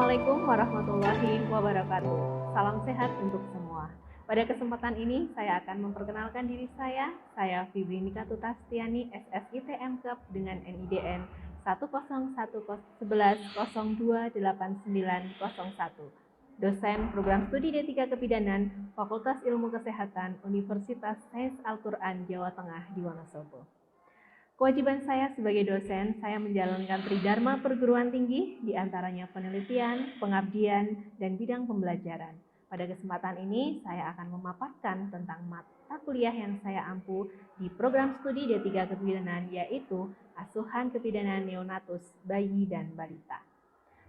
Assalamualaikum warahmatullahi wabarakatuh. Salam sehat untuk semua. Pada kesempatan ini saya akan memperkenalkan diri saya Fibri Nikatu Tastiani, SSIT MKEP dengan NIDN 10111028901. Dosen Program Studi D3 Kepidanan, Fakultas Ilmu Kesehatan, Universitas Sains Al-Quran Jawa Tengah di Wonosobo. Kewajiban saya sebagai dosen, saya menjalankan tridharma perguruan tinggi, diantaranya penelitian, pengabdian, dan bidang pembelajaran. Pada kesempatan ini, saya akan memaparkan tentang mata kuliah yang saya ampu di program studi D3 Kepidanan, yaitu Asuhan Kepidanan Neonatus, Bayi dan Balita.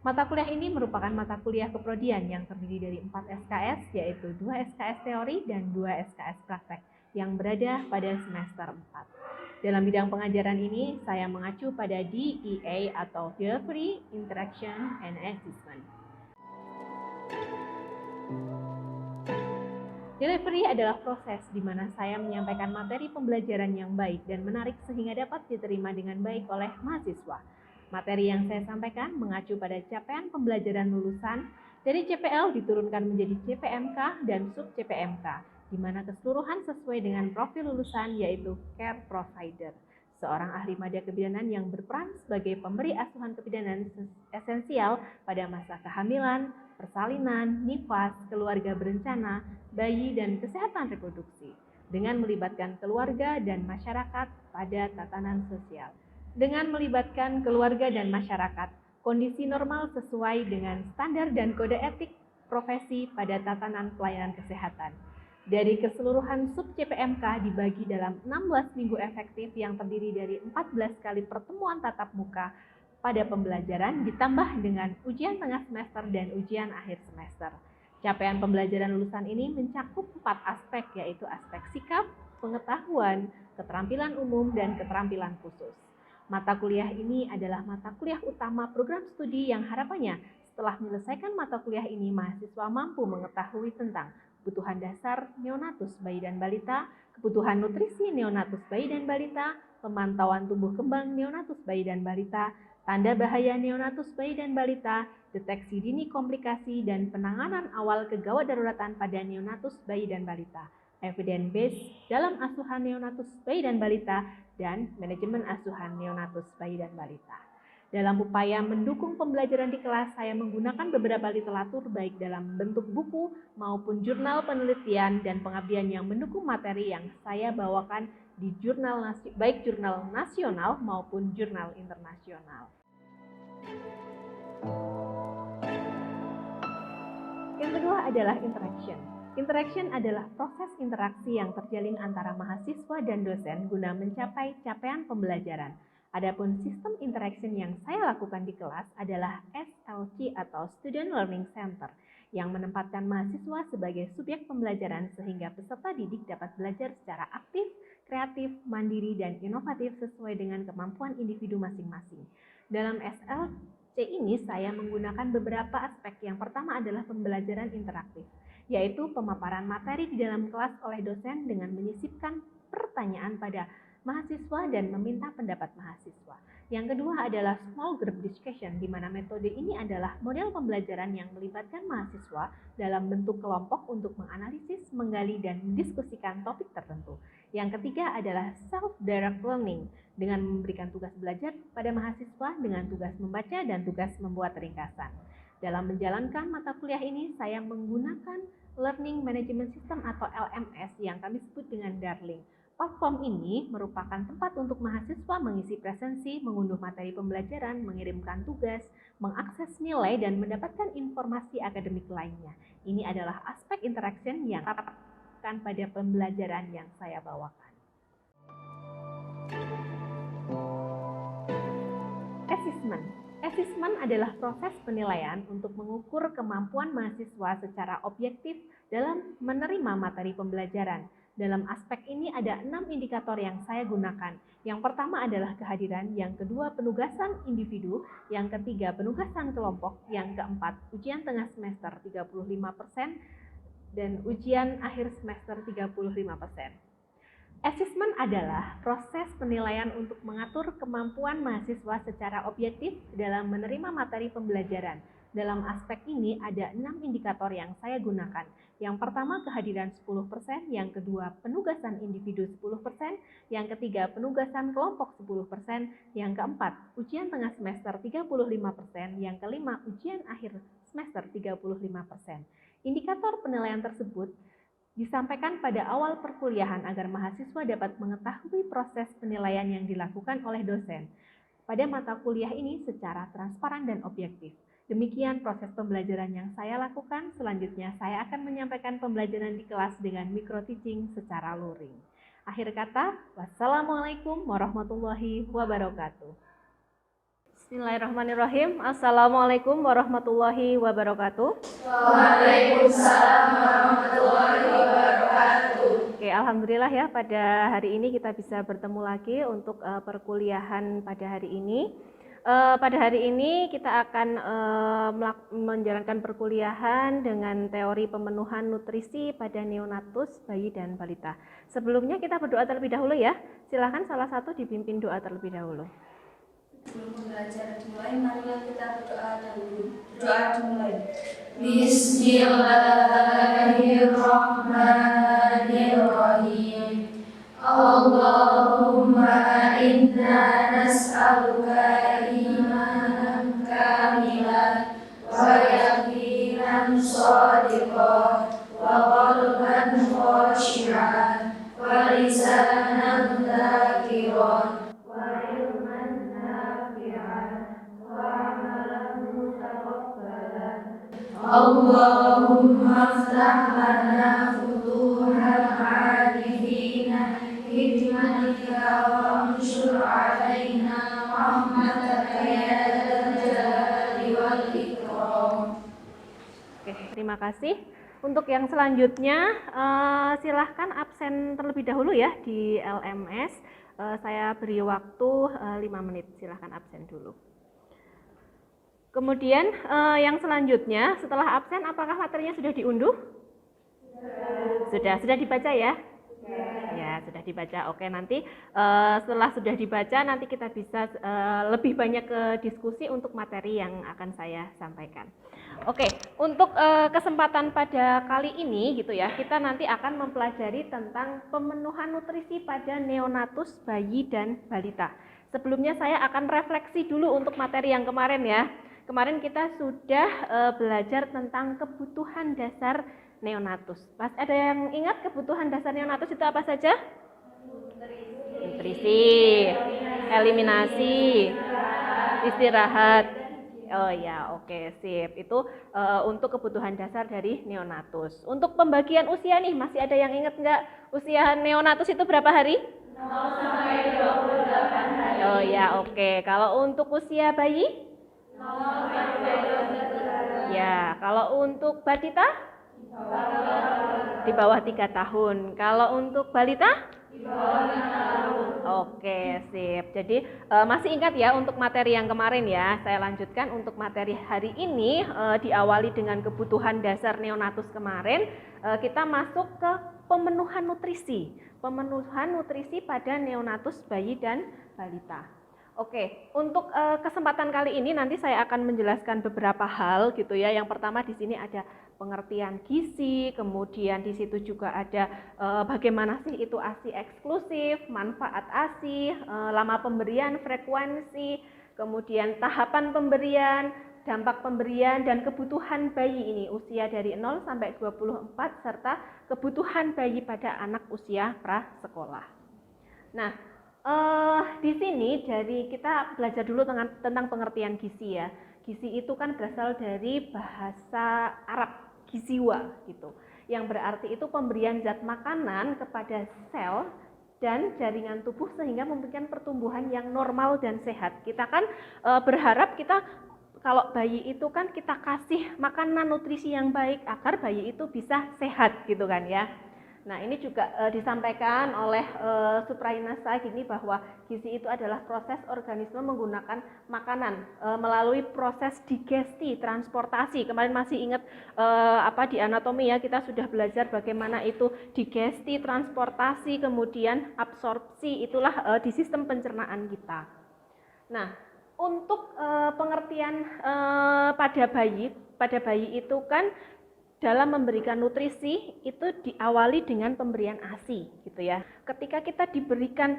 Mata kuliah ini merupakan mata kuliah keprodian yang terdiri dari 4 SKS, yaitu 2 SKS teori dan 2 SKS praktek, yang berada pada semester 4. Dalam bidang pengajaran ini, saya mengacu pada DEA atau Delivery, Interaction, and Assessment. Delivery adalah proses di mana saya menyampaikan materi pembelajaran yang baik dan menarik sehingga dapat diterima dengan baik oleh mahasiswa. Materi yang saya sampaikan mengacu pada capaian pembelajaran lulusan dari CPL diturunkan menjadi CPMK dan sub-CPMK, di mana keseluruhan sesuai dengan profil lulusan yaitu care provider, seorang ahli media kebidanan yang berperan sebagai pemberi asuhan kebidanan esensial pada masa kehamilan, persalinan, nifas, keluarga berencana, bayi, dan kesehatan reproduksi, dengan melibatkan keluarga dan masyarakat pada tatanan sosial. Dengan melibatkan keluarga dan masyarakat, kondisi normal sesuai dengan standar dan kode etik profesi pada tatanan pelayanan kesehatan. Dari keseluruhan sub-CPMK dibagi dalam 16 minggu efektif yang terdiri dari 14 kali pertemuan tatap muka pada pembelajaran ditambah dengan ujian tengah semester dan ujian akhir semester. Capaian pembelajaran lulusan ini mencakup 4 aspek, yaitu aspek sikap, pengetahuan, keterampilan umum, dan keterampilan khusus. Mata kuliah ini adalah mata kuliah utama program studi yang harapannya setelah menyelesaikan mata kuliah ini mahasiswa mampu mengetahui tentang kebutuhan dasar neonatus bayi dan balita, kebutuhan nutrisi neonatus bayi dan balita, pemantauan tumbuh kembang neonatus bayi dan balita, tanda bahaya neonatus bayi dan balita, deteksi dini komplikasi dan penanganan awal kegawat daruratan pada neonatus bayi dan balita, evidence base dalam asuhan neonatus bayi dan balita, dan manajemen asuhan neonatus bayi dan balita. Dalam upaya mendukung pembelajaran di kelas, saya menggunakan beberapa literatur baik dalam bentuk buku maupun jurnal penelitian dan pengabdian yang mendukung materi yang saya bawakan di baik jurnal nasional maupun jurnal internasional. Yang kedua adalah interaction. Interaction adalah proses interaksi yang terjalin antara mahasiswa dan dosen guna mencapai capaian pembelajaran. Adapun sistem interaction yang saya lakukan di kelas adalah SLC atau Student Learning Center, yang menempatkan mahasiswa sebagai subjek pembelajaran sehingga peserta didik dapat belajar secara aktif, kreatif, mandiri, dan inovatif sesuai dengan kemampuan individu masing-masing. Dalam SLC ini saya menggunakan beberapa aspek. Yang pertama adalah pembelajaran interaktif, yaitu pemaparan materi di dalam kelas oleh dosen dengan menyisipkan pertanyaan pada mahasiswa dan meminta pendapat mahasiswa. Yang kedua adalah small group discussion, di mana metode ini adalah model pembelajaran yang melibatkan mahasiswa dalam bentuk kelompok untuk menganalisis, menggali, dan mendiskusikan topik tertentu. Yang ketiga adalah self-direct learning, dengan memberikan tugas belajar pada mahasiswa dengan tugas membaca dan tugas membuat ringkasan. Dalam menjalankan mata kuliah ini, saya menggunakan Learning Management System atau LMS yang kami sebut dengan Darling. Platform ini merupakan tempat untuk mahasiswa mengisi presensi, mengunduh materi pembelajaran, mengirimkan tugas, mengakses nilai, dan mendapatkan informasi akademik lainnya. Ini adalah aspek interaction yang akan pada pembelajaran yang saya bawakan. Assessment. Assessment adalah proses penilaian untuk mengukur kemampuan mahasiswa secara objektif dalam menerima materi pembelajaran. Dalam aspek ini ada 6 indikator yang saya gunakan. Yang pertama adalah kehadiran, yang kedua penugasan individu, yang ketiga penugasan kelompok, yang keempat ujian tengah semester 35% dan ujian akhir semester 35%. Assessment adalah proses penilaian untuk mengatur kemampuan mahasiswa secara objektif dalam menerima materi pembelajaran. Dalam aspek ini ada 6 indikator yang saya gunakan. Yang pertama kehadiran 10%, yang kedua penugasan individu 10%, yang ketiga penugasan kelompok 10%, yang keempat ujian tengah semester 35%, yang kelima ujian akhir semester 35%. Indikator penilaian tersebut disampaikan pada awal perkuliahan agar mahasiswa dapat mengetahui proses penilaian yang dilakukan oleh dosen pada mata kuliah ini secara transparan dan objektif. Demikian proses pembelajaran yang saya lakukan. Selanjutnya saya akan menyampaikan pembelajaran di kelas dengan micro teaching secara luring. Akhir kata, wassalamualaikum warahmatullahi wabarakatuh. Bismillahirrahmanirrahim. Assalamualaikum warahmatullahi wabarakatuh. Waalaikumsalam warahmatullahi wabarakatuh. Oke, alhamdulillah ya pada hari ini kita bisa bertemu lagi untuk perkuliahan pada hari ini. Pada hari ini kita akan menjalankan perkuliahan dengan teori pemenuhan nutrisi pada neonatus, bayi dan balita. Sebelumnya kita berdoa terlebih dahulu ya. Silakan salah satu dipimpin doa terlebih dahulu. Sebelum pembelajaran dimulai, marilah kita berdoa dahulu. Doa dimulai. Bismillahirrahmanirrahim. Allahumma inna nas'aluka imanan kamilan wa yaqinan shadiqan wa qalban khashi'an wa lisanan dhakiran wa ilman nafi'an wa amalan mutaqabbalan. Allahumma ftah lana futuhal arifina hikmatika wa anshur alaina rahmataka ya dzal jalali wal ikram. Oke, terima kasih. Untuk yang selanjutnya, silahkan absen terlebih dahulu ya di LMS. Saya beri waktu 5 menit, silahkan absen dulu. Kemudian yang selanjutnya, setelah absen, apakah materinya sudah diunduh? Sudah dibaca ya? Ya, sudah dibaca. Oke, nanti setelah sudah dibaca, nanti kita bisa lebih banyak ke diskusi untuk materi yang akan saya sampaikan. Oke, untuk kesempatan pada kali ini gitu ya, kita nanti akan mempelajari tentang pemenuhan nutrisi pada neonatus, bayi dan balita. Sebelumnya saya akan refleksi dulu untuk materi yang kemarin ya. Kemarin kita sudah belajar tentang kebutuhan dasar neonatus. Pas ada yang ingat kebutuhan dasar neonatus itu apa saja? Nutrisi, eliminasi, istirahat. Oh ya, oke, sip. Itu untuk kebutuhan dasar dari neonatus. Untuk pembagian usia nih, masih ada yang ingat nggak? Usia neonatus itu berapa hari? 0 sampai 28 hari. Oh ya, oke. Kalau untuk usia bayi? 0 sampai 12 hari. Ya, kalau untuk balita? Di bawah 3 tahun. Kalau untuk balita? Di bawah 5 tahun. Oke, sip. Jadi masih ingat ya untuk materi yang kemarin ya. Saya lanjutkan untuk materi hari ini diawali dengan kebutuhan dasar neonatus kemarin. Kita masuk ke pemenuhan nutrisi. Pemenuhan nutrisi pada neonatus, bayi dan balita. Oke, untuk kesempatan kali ini nanti saya akan menjelaskan beberapa hal gitu ya. Yang pertama di sini ada pengertian gizi, kemudian di situ juga ada bagaimana sih itu ASI eksklusif, manfaat ASI, lama pemberian, frekuensi, kemudian tahapan pemberian, dampak pemberian dan kebutuhan bayi ini usia dari 0 sampai 24 serta kebutuhan bayi pada anak usia prasekolah. Nah, di sini dari kita belajar dulu tentang pengertian gizi ya. Gizi itu kan berasal dari bahasa Arab, giziwa gitu. Yang berarti itu pemberian zat makanan kepada sel dan jaringan tubuh sehingga memberikan pertumbuhan yang normal dan sehat. Kita kan berharap kita kalau bayi itu kan kita kasih makanan nutrisi yang baik agar bayi itu bisa sehat gitu kan ya. Nah ini juga disampaikan oleh Suprainasa gini bahwa gizi itu adalah proses organisme menggunakan makanan melalui proses digesti, transportasi. Kemarin masih ingat di anatomi ya, kita sudah belajar bagaimana itu digesti, transportasi, kemudian absorpsi, itulah di sistem pencernaan kita. Nah Untuk pengertian pada bayi itu kan dalam memberikan nutrisi itu diawali dengan pemberian ASI gitu ya. Ketika kita diberikan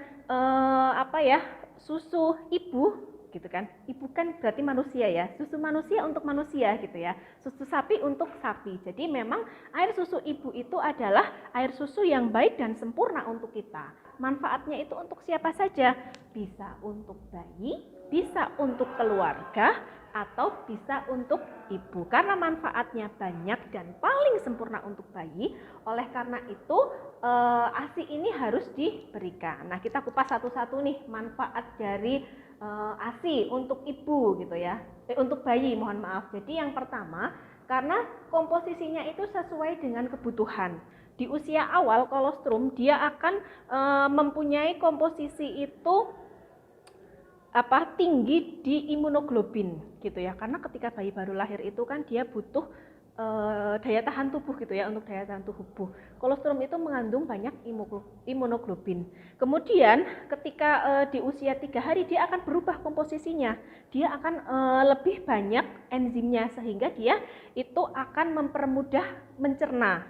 susu ibu gitu kan. Ibu kan berarti manusia ya. Susu manusia untuk manusia gitu ya. Susu sapi untuk sapi. Jadi memang air susu ibu itu adalah air susu yang baik dan sempurna untuk kita. Manfaatnya itu untuk siapa saja? Bisa untuk bayi, bisa untuk keluarga, atau bisa untuk ibu, karena manfaatnya banyak dan paling sempurna untuk bayi. Oleh karena itu ASI ini harus diberikan. Nah, kita kupas satu-satu nih manfaat dari ASI untuk ibu gitu ya, untuk bayi, mohon maaf. Jadi yang pertama, karena komposisinya itu sesuai dengan kebutuhan. Di usia awal kolostrum dia akan mempunyai komposisi itu tinggi di imunoglobin gitu ya, karena ketika bayi baru lahir itu kan dia butuh daya tahan tubuh gitu ya, untuk daya tahan tubuh. Kolostrum itu mengandung banyak imunoglobin. Kemudian ketika di usia 3 hari dia akan berubah komposisinya, dia akan lebih banyak enzimnya sehingga dia itu akan mempermudah mencerna.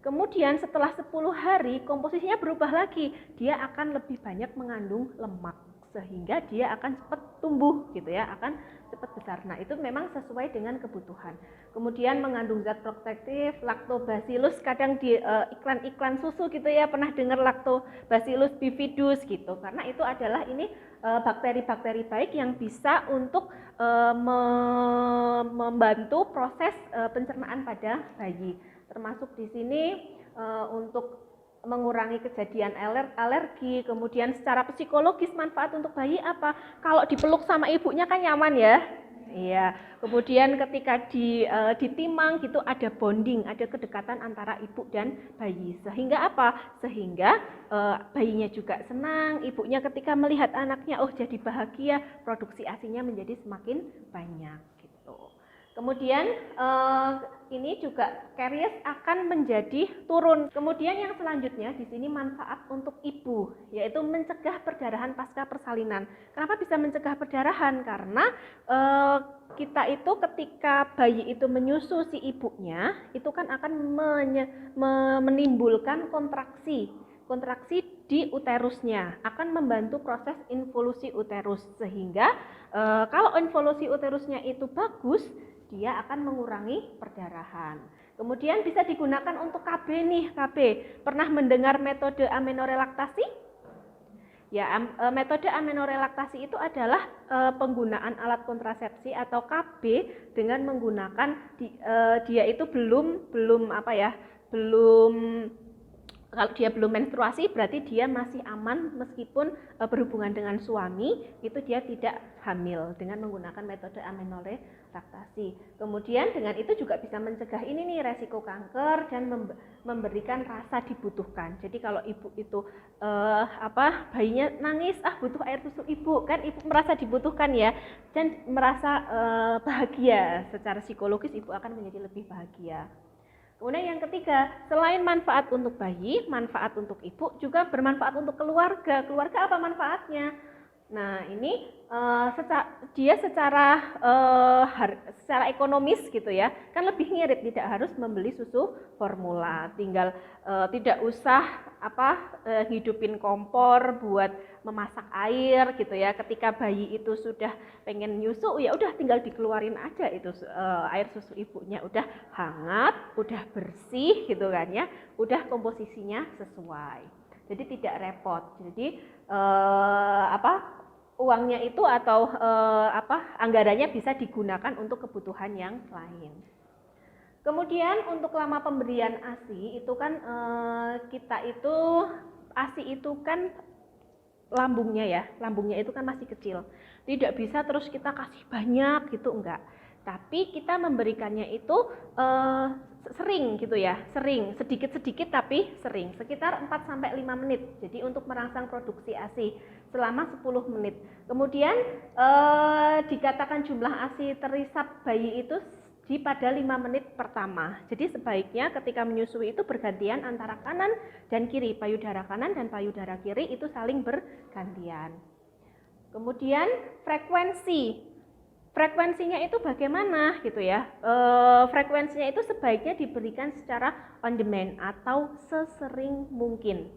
Kemudian setelah 10 hari komposisinya berubah lagi, dia akan lebih banyak mengandung lemak sehingga dia akan cepat tumbuh gitu ya, akan cepat besar. Nah, itu memang sesuai dengan kebutuhan. Kemudian mengandung zat protektif, lactobacillus, kadang di iklan-iklan susu gitu ya, pernah dengar lactobacillus bifidus gitu, karena itu adalah ini bakteri-bakteri baik yang bisa untuk membantu proses pencernaan pada bayi. Termasuk di sini untuk mengurangi kejadian alergi. Kemudian secara psikologis manfaat untuk bayi apa? Kalau dipeluk sama ibunya kan nyaman ya. Iya. Kemudian ketika ditimang gitu ada bonding, ada kedekatan antara ibu dan bayi. Sehingga apa? Sehingga bayinya juga senang, ibunya ketika melihat anaknya jadi bahagia, produksi ASINya menjadi semakin banyak gitu. Kemudian ini juga karies akan menjadi turun. Kemudian yang selanjutnya di sini manfaat untuk ibu, yaitu mencegah perdarahan pasca persalinan. Kenapa bisa mencegah perdarahan? Karena kita itu ketika bayi itu menyusu si ibunya, itu kan akan menimbulkan kontraksi di uterusnya, akan membantu proses involusi uterus, sehingga kalau involusi uterusnya itu bagus, dia akan mengurangi perdarahan. Kemudian bisa digunakan untuk KB nih, KB. Pernah mendengar metode amenorelaktasi? Ya, metode amenorelaktasi itu adalah penggunaan alat kontrasepsi atau KB dengan menggunakan dia itu belum kalau dia belum menstruasi berarti dia masih aman meskipun berhubungan dengan suami, itu dia tidak hamil dengan menggunakan metode amenorelaktasi. Kemudian dengan itu juga bisa mencegah ini nih resiko kanker dan memberikan rasa dibutuhkan. Jadi kalau ibu itu bayinya nangis, butuh air susu ibu, kan ibu merasa dibutuhkan ya, dan merasa bahagia secara psikologis, ibu akan menjadi lebih bahagia. Kemudian yang ketiga, selain manfaat untuk bayi, manfaat untuk ibu juga bermanfaat untuk keluarga. Keluarga apa manfaatnya? Nah, ini secara ekonomis gitu ya, kan lebih ngirit, tidak harus membeli susu formula, tinggal tidak usah hidupin kompor buat memasak air gitu ya. Ketika bayi itu sudah pengen nyusu, ya udah tinggal dikeluarin aja itu air susu ibunya, udah hangat, udah bersih gitu kan ya, udah komposisinya sesuai. Jadi tidak repot. Jadi uangnya itu atau anggarannya bisa digunakan untuk kebutuhan yang lain. Kemudian untuk lama pemberian ASI itu kan ASI itu kan lambungnya itu kan masih kecil, tidak bisa terus kita kasih banyak gitu, enggak. Tapi kita memberikannya itu sering gitu ya, sedikit-sedikit tapi sering, sekitar 4-5 menit. Jadi untuk merangsang produksi ASI selama 10 menit. Kemudian dikatakan jumlah ASI terisap bayi itu pada 5 menit pertama. Jadi sebaiknya ketika menyusui itu bergantian antara kanan dan kiri, payudara kanan dan payudara kiri itu saling bergantian. Kemudian frekuensinya itu bagaimana gitu ya? Frekuensinya itu sebaiknya diberikan secara on demand atau sesering mungkin.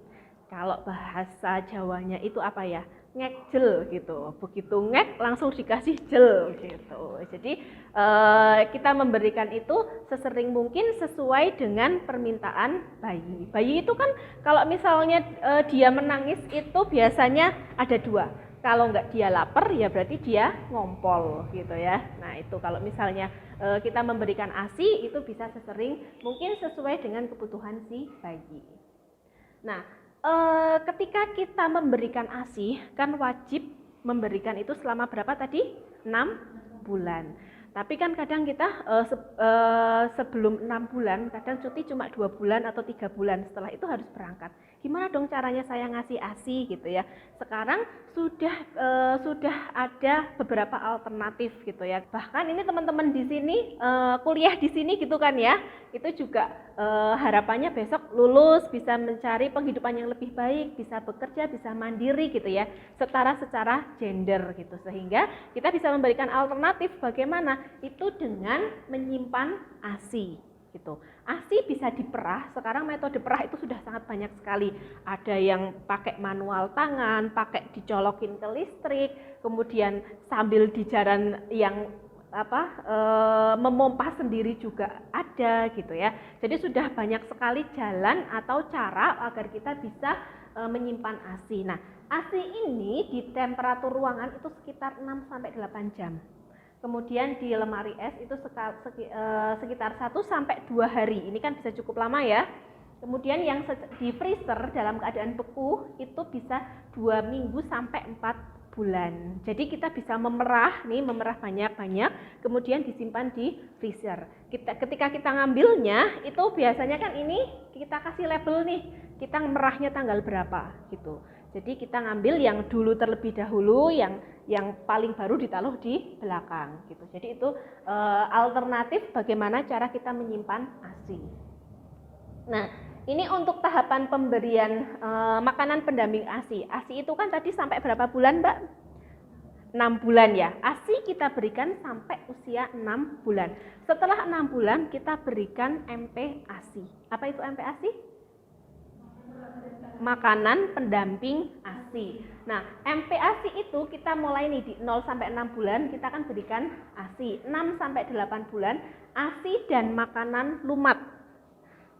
Kalau bahasa Jawanya itu apa ya? Ngek-jel gitu. Begitu ngek langsung dikasih jel gitu. Jadi kita memberikan itu sesering mungkin sesuai dengan permintaan bayi. Bayi itu kan kalau misalnya dia menangis itu biasanya ada dua. Kalau enggak dia lapar ya berarti dia ngompol gitu ya. Nah itu kalau misalnya kita memberikan ASI itu bisa sesering mungkin sesuai dengan kebutuhan si bayi. Nah ketika kita memberikan ASI kan wajib memberikan itu selama berapa tadi? 6 bulan. Tapi kan kadang kita sebelum 6 bulan kadang cuti cuma 2 bulan atau 3 bulan, setelah itu harus berangkat. Gimana dong caranya saya ngasih ASI gitu ya? Sekarang sudah ada beberapa alternatif gitu ya. Bahkan ini teman-teman di sini kuliah di sini gitu kan ya. Itu juga harapannya besok lulus bisa mencari penghidupan yang lebih baik, bisa bekerja, bisa mandiri gitu ya. Setara secara gender gitu. Sehingga kita bisa memberikan alternatif bagaimana? Itu dengan menyimpan ASI. Gitu. ASI bisa diperah, sekarang metode perah itu sudah sangat banyak sekali. Ada yang pakai manual tangan, pakai dicolokin ke listrik, kemudian sambil di jaran yang memompa sendiri juga ada gitu ya. Jadi sudah banyak sekali jalan atau cara agar kita bisa menyimpan ASI. Nah, ASI ini di temperatur ruangan itu sekitar 6 sampai 8 jam. Kemudian di lemari es itu sekitar 1 sampai 2 hari. Ini kan bisa cukup lama ya. Kemudian yang di freezer dalam keadaan beku itu bisa 2 minggu sampai 4 bulan. Jadi kita bisa memerah banyak-banyak, kemudian disimpan di freezer. Ketika kita ngambilnya itu biasanya kan ini kita kasih label nih, kita merahnya tanggal berapa gitu. Jadi kita ngambil yang dulu terlebih dahulu, yang paling baru ditaruh di belakang gitu. Jadi itu alternatif bagaimana cara kita menyimpan ASI. Nah, ini untuk tahapan pemberian makanan pendamping ASI. ASI itu kan tadi sampai berapa bulan, Mbak? 6 bulan ya. ASI kita berikan sampai usia 6 bulan. Setelah 6 bulan kita berikan MPASI. Apa itu MPASI? Makanan pendamping ASI. Nah, MPASI itu kita mulai nih di 0 sampai 6 bulan kita akan berikan ASI. 6 sampai 8 bulan ASI dan makanan lumat.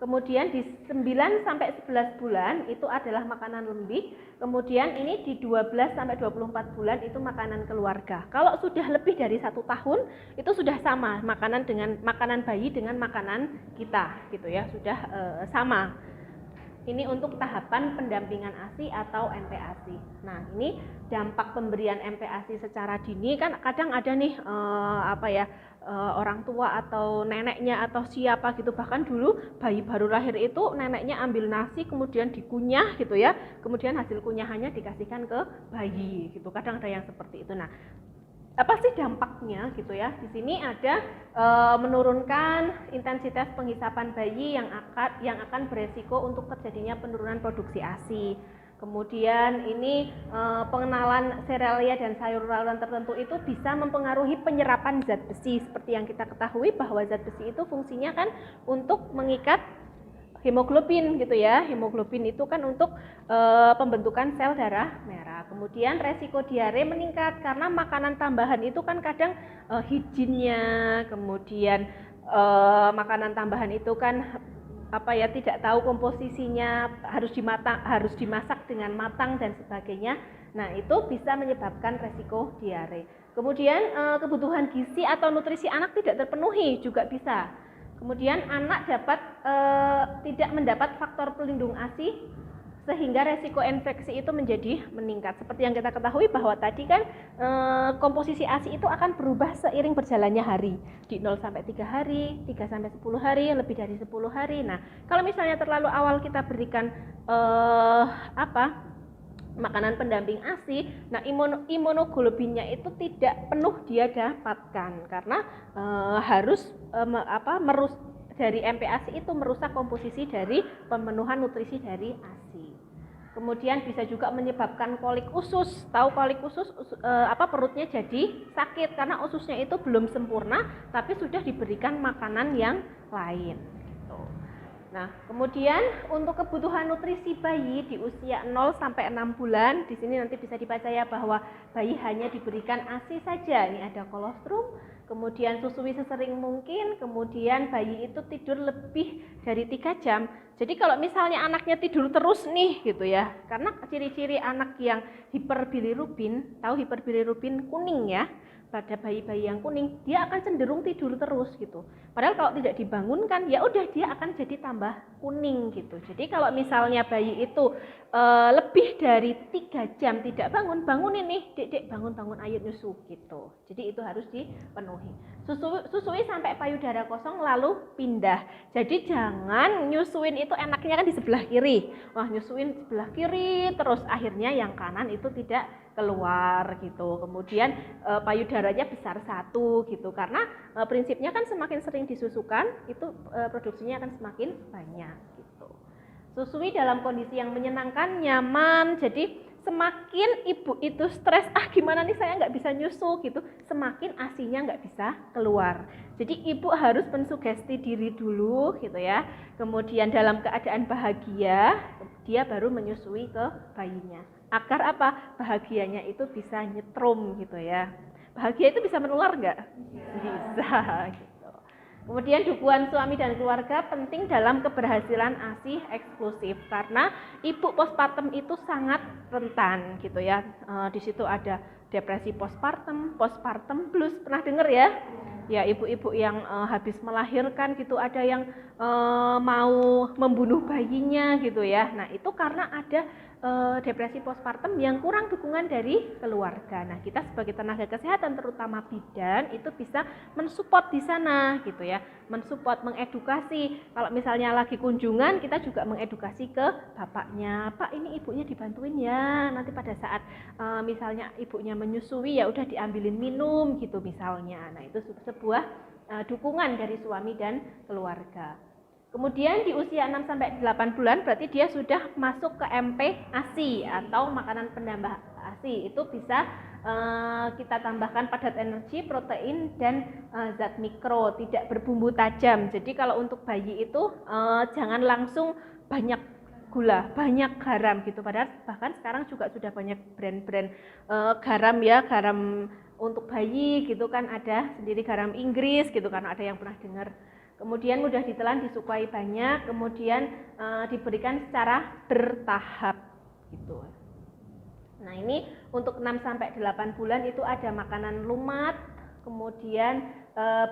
Kemudian di 9 sampai 11 bulan itu adalah makanan lembik. Kemudian ini di 12 sampai 24 bulan itu makanan keluarga. Kalau sudah lebih dari 1 tahun itu sudah sama makanan bayi dengan makanan kita gitu ya, sudah sama. Ini untuk tahapan pendampingan ASI atau MPASI. Nah, ini dampak pemberian MPASI secara dini kan kadang ada nih orang tua atau neneknya atau siapa gitu, bahkan dulu bayi baru lahir itu neneknya ambil nasi kemudian dikunyah gitu ya, kemudian hasil kunyahannya dikasihkan ke bayi gitu. Kadang ada yang seperti itu. Nah, apa sih dampaknya gitu ya? Di sini ada menurunkan intensitas penghisapan bayi yang akan beresiko untuk terjadinya penurunan produksi ASI. Kemudian ini pengenalan serealia dan sayur-sayuran tertentu itu bisa mempengaruhi penyerapan zat besi. Seperti yang kita ketahui bahwa zat besi itu fungsinya kan untuk mengikat hemoglobin gitu ya. Hemoglobin itu kan untuk pembentukan sel darah merah. Kemudian resiko diare meningkat karena makanan tambahan itu kan kadang hijiinnya, kemudian makanan tambahan itu kan tidak tahu komposisinya, harus dimasak dengan matang dan sebagainya. Nah, itu bisa menyebabkan resiko diare. Kemudian kebutuhan gizi atau nutrisi anak tidak terpenuhi juga bisa. Kemudian anak tidak mendapat faktor pelindung ASI sehingga resiko infeksi itu menjadi meningkat. Seperti yang kita ketahui bahwa tadi kan komposisi ASI itu akan berubah seiring berjalannya hari. Di 0 sampai 3 hari, 3 sampai 10 hari, lebih dari 10 hari. Nah, kalau misalnya terlalu awal kita berikan makanan pendamping ASI, nah imunoglobinnya itu tidak penuh dia dapatkan karena dari MPASI itu merusak komposisi dari pemenuhan nutrisi dari ASI. Kemudian bisa juga menyebabkan kolik usus. Tahu kolik usus, perutnya jadi sakit karena ususnya itu belum sempurna, tapi sudah diberikan makanan yang lain. Gitu. Nah, kemudian untuk kebutuhan nutrisi bayi di usia 0 sampai 6 bulan, di sini nanti bisa dibaca ya bahwa bayi hanya diberikan ASI saja. Ini ada kolostrum, kemudian susui sesering mungkin, kemudian bayi itu tidur lebih dari 3 jam. Jadi kalau misalnya anaknya tidur terus nih gitu ya, karena ciri-ciri anak yang hiperbilirubin, tahu hiperbilirubin kuning ya, pada bayi-bayi yang kuning, dia akan cenderung tidur terus gitu. Padahal kalau tidak dibangunkan, ya udah dia akan jadi tambah kuning gitu. Jadi kalau misalnya bayi itu lebih dari 3 jam tidak bangun, bangunin nih, dek bangun-bangun ayo nyusu gitu. Jadi itu harus dipenuhi. Susui sampai payudara kosong lalu pindah. Jadi jangan nyusuin itu enaknya kan di sebelah kiri. Wah, nyusuin sebelah kiri terus akhirnya yang kanan itu tidak keluar gitu. Kemudian payudaranya besar satu gitu. Karena prinsipnya kan semakin sering disusukan itu produksinya akan semakin banyak gitu. Susui dalam kondisi yang menyenangkan, nyaman. Jadi semakin ibu itu stres, gimana nih saya nggak bisa nyusu gitu, semakin ASINya nggak bisa keluar. Jadi ibu harus mensugesti diri dulu gitu ya. Kemudian dalam keadaan bahagia, dia baru menyusui ke bayinya. Agar apa? Bahagianya itu bisa nyetrum gitu ya. Bahagia itu bisa menular nggak? Bisa gitu. Kemudian dukungan suami dan keluarga penting dalam keberhasilan ASI eksklusif karena ibu postpartum itu sangat rentan gitu ya. Di situ ada depresi postpartum, postpartum blues, pernah dengar ya? Ya, ibu-ibu yang habis melahirkan gitu, ada yang mau membunuh bayinya gitu ya. Nah, itu karena ada depresi postpartum yang kurang dukungan dari keluarga. Nah, kita sebagai tenaga kesehatan terutama bidan itu bisa mensupport di sana gitu ya, mensupport, mengedukasi. Kalau misalnya lagi kunjungan, kita juga mengedukasi ke bapaknya, Pak ini ibunya dibantuin ya, nanti pada saat misalnya ibunya menyusui ya udah diambilin minum gitu misalnya. Nah, itu sebuah dukungan dari suami dan keluarga. Kemudian di usia 6 sampai 8 bulan berarti dia sudah masuk ke MP ASI atau makanan penambah ASI. Itu bisa kita tambahkan padat energi, protein dan zat mikro, tidak berbumbu tajam. Jadi kalau untuk bayi itu jangan langsung banyak gula, banyak garam gitu. Padahal bahkan sekarang juga sudah banyak brand-brand garam ya, garam untuk bayi gitu kan, ada sendiri garam Inggris gitu kan, ada yang pernah dengar. Kemudian mudah ditelan, disukai banyak, kemudian diberikan secara bertahap gitu. Nah, ini untuk 6 sampai 8 bulan itu ada makanan lumat, kemudian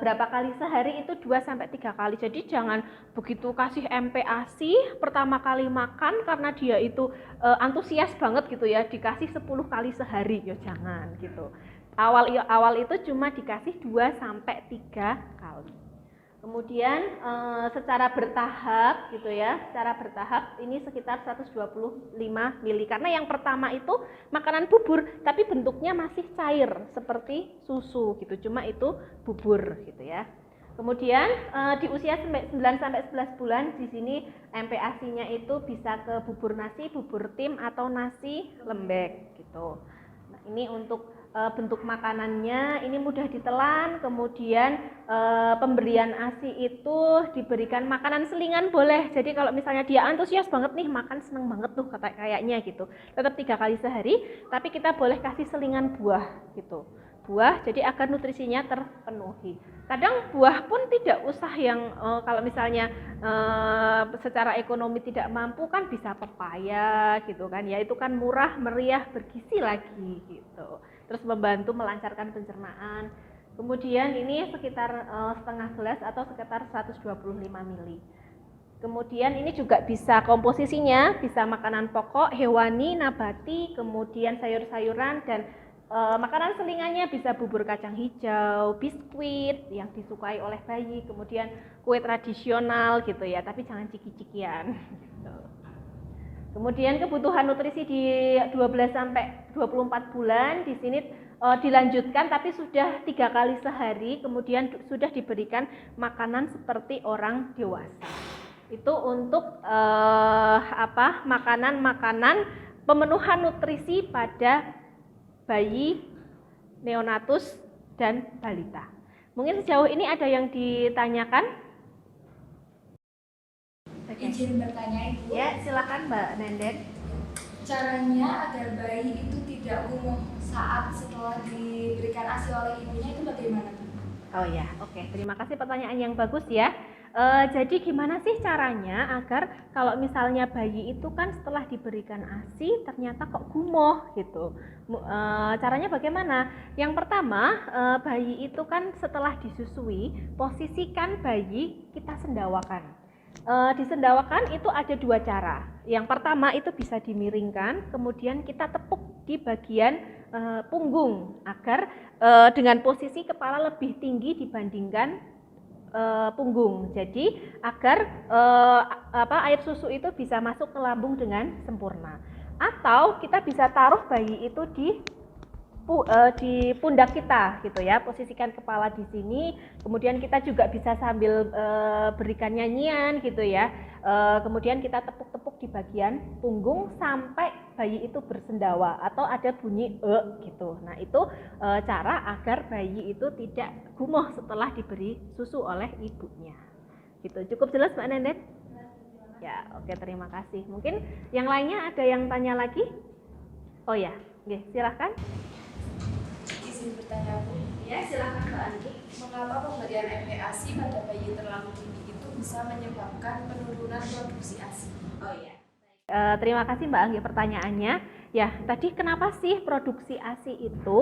berapa kali sehari itu 2 sampai 3 kali. Jadi jangan begitu kasih MPASI pertama kali makan karena dia itu antusias banget gitu ya, dikasih 10 kali sehari, ya jangan gitu. Awal itu cuma dikasih 2 sampai 3 kali. Kemudian secara bertahap gitu ya, secara bertahap ini sekitar 125 ml. Karena yang pertama itu makanan bubur, tapi bentuknya masih cair seperti susu gitu, cuma itu bubur gitu ya. Kemudian di usia 9 sampai 11 bulan di sini MPASI-nya itu bisa ke bubur nasi, bubur tim atau nasi lembek gitu. Nah, ini untuk bentuk makanannya ini mudah ditelan, kemudian pemberian ASI itu diberikan makanan selingan boleh. Jadi kalau misalnya dia antusias banget nih makan, seneng banget tuh kayaknya gitu, tetap 3 kali sehari, tapi kita boleh kasih selingan buah gitu, buah jadi agar nutrisinya terpenuhi. Kadang buah pun tidak usah yang kalau misalnya secara ekonomi tidak mampu kan bisa pepaya gitu kan ya, itu kan murah, meriah, bergizi lagi gitu. Terus membantu melancarkan pencernaan. Kemudian ini sekitar setengah gelas atau sekitar 125 ml. Kemudian ini juga bisa komposisinya, bisa makanan pokok, hewani, nabati, kemudian sayur-sayuran dan makanan selingannya bisa bubur kacang hijau, biskuit yang disukai oleh bayi, kemudian kue tradisional gitu ya, tapi jangan ciki-cikian gitu. Kemudian kebutuhan nutrisi di 12 sampai 24 bulan di sini dilanjutkan tapi sudah 3 kali sehari, kemudian sudah diberikan makanan seperti orang dewasa. Itu untuk makanan-makanan pemenuhan nutrisi pada bayi, neonatus, dan balita. Mungkin sejauh ini ada yang ditanyakan? Izin bertanya, Ibu. Ya, silakan Mbak Nenden. Caranya agar bayi itu tidak kumuh saat setelah diberikan ASI oleh ibunya itu bagaimana, Bu? Oh ya, oke. Terima kasih pertanyaan yang bagus ya. Jadi gimana sih caranya agar kalau misalnya bayi itu kan setelah diberikan ASI ternyata kok gumoh gitu. Caranya bagaimana? Yang pertama, bayi itu kan setelah disusui, posisikan bayi kita sendawakan. Disendawakan itu ada dua cara. Yang pertama itu bisa dimiringkan, kemudian kita tepuk di bagian punggung agar dengan posisi kepala lebih tinggi dibandingkan punggung. Jadi agar air susu itu bisa masuk ke lambung dengan sempurna. Atau kita bisa taruh bayi itu di pundak kita gitu ya, posisikan kepala di sini, kemudian kita juga bisa sambil berikan nyanyian gitu ya, kemudian kita tepuk-tepuk di bagian punggung sampai bayi itu bersendawa atau ada bunyi gitu. Nah itu cara agar bayi itu tidak gumoh setelah diberi susu oleh ibunya gitu. Cukup jelas Mbak Nenden? Ya, oke, terima kasih. Mungkin yang lainnya ada yang tanya lagi? Oh ya, oke, silahkan. Izin bertanya, Bu. Ya, silakan Mbak Andi. Mengapa pemberian MPASI pada bayi terlalu dini itu bisa menyebabkan penurunan produksi ASI? Oh iya. Terima kasih Mbak Anggi pertanyaannya. Ya, tadi kenapa sih produksi ASI itu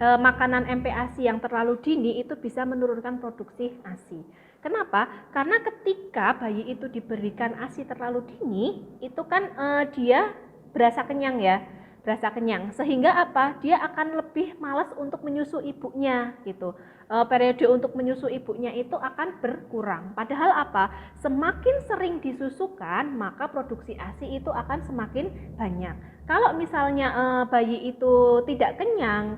makanan MPASI yang terlalu dini itu bisa menurunkan produksi ASI? Kenapa? Karena ketika bayi itu diberikan ASI terlalu dini, itu kan dia berasa kenyang ya. Berasa kenyang, sehingga apa? Dia akan lebih malas untuk menyusu ibunya gitu. Periode untuk menyusu ibunya itu akan berkurang. Padahal apa? Semakin sering disusukan, maka produksi ASI itu akan semakin banyak. Kalau misalnya bayi itu tidak kenyang,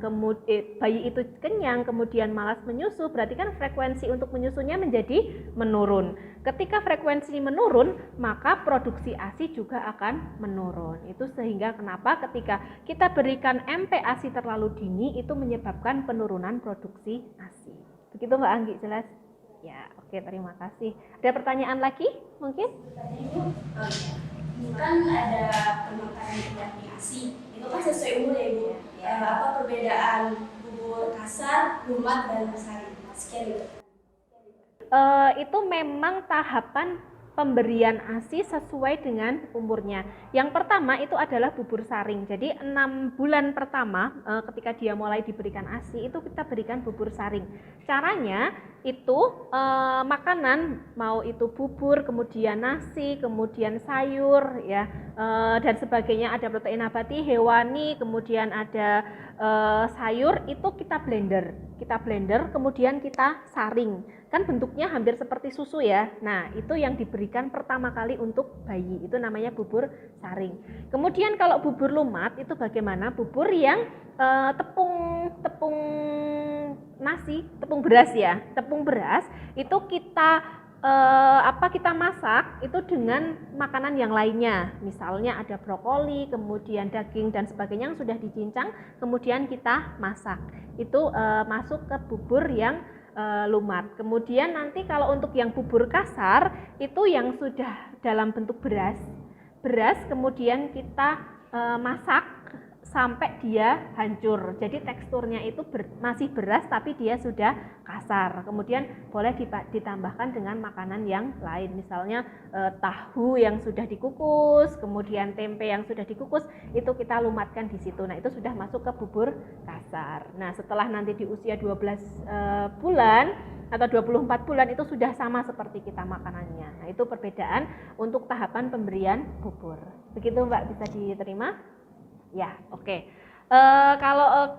kemudian malas menyusu, berarti kan frekuensi untuk menyusunya menjadi menurun. Ketika frekuensi menurun, maka produksi ASI juga akan menurun. Itu sehingga kenapa ketika kita berikan MPASI terlalu dini itu menyebabkan penurunan produksi ASI. Begitu Mbak Anggi, jelas? Ya, oke, terima kasih. Ada pertanyaan lagi mungkin? Oh iya. Kan ada pemakanan pendamping ASI, itu kan sesuai umur ya Ibu. Apa perbedaan bubur kasar, lumat, dan sari? Sekian itu. Itu memang tahapan pemberian ASI sesuai dengan umurnya. Yang pertama itu adalah bubur saring. Jadi 6 bulan pertama ketika dia mulai diberikan ASI itu kita berikan bubur saring. Caranya itu makanan, mau itu bubur, kemudian nasi, kemudian sayur ya, dan sebagainya, ada protein nabati, hewani, kemudian ada sayur, itu kita blender, kemudian kita saring. Kan bentuknya hampir seperti susu ya. Nah, itu yang diberikan pertama kali untuk bayi, itu namanya bubur saring. Kemudian kalau bubur lumat itu bagaimana? Bubur yang tepung nasi, tepung beras ya. Tepung beras itu kita kita masak itu dengan makanan yang lainnya. Misalnya ada brokoli, kemudian daging dan sebagainya yang sudah dicincang, kemudian kita masak. Itu masuk ke bubur yang lumat. Kemudian nanti kalau untuk yang bubur kasar itu yang sudah dalam bentuk beras kemudian kita masak sampai dia hancur. Jadi teksturnya itu masih beras tapi dia sudah kasar. Kemudian boleh ditambahkan dengan makanan yang lain, misalnya tahu yang sudah dikukus, kemudian tempe yang sudah dikukus, itu kita lumatkan di situ. Nah, itu sudah masuk ke bubur kasar. Nah, setelah nanti di usia 12 bulan atau 24 bulan itu sudah sama seperti kita makanannya. Nah, itu perbedaan untuk tahapan pemberian bubur. Begitu Mbak, bisa diterima? Ya, oke. Kalau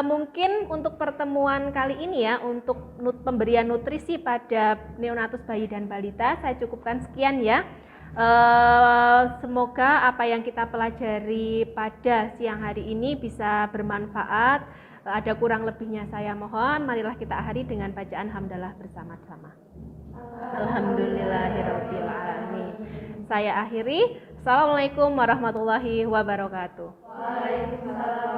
mungkin untuk pertemuan kali ini ya, untuk pemberian nutrisi pada neonatus bayi dan balita, saya cukupkan sekian ya. Semoga apa yang kita pelajari pada siang hari ini bisa bermanfaat. Ada kurang lebihnya saya mohon, marilah kita akhiri dengan bacaan hamdalah bersama-sama. Alhamdulillahirabbil alamin. Saya akhiri. Assalamualaikum warahmatullahi wabarakatuh. Waalaikumsalam.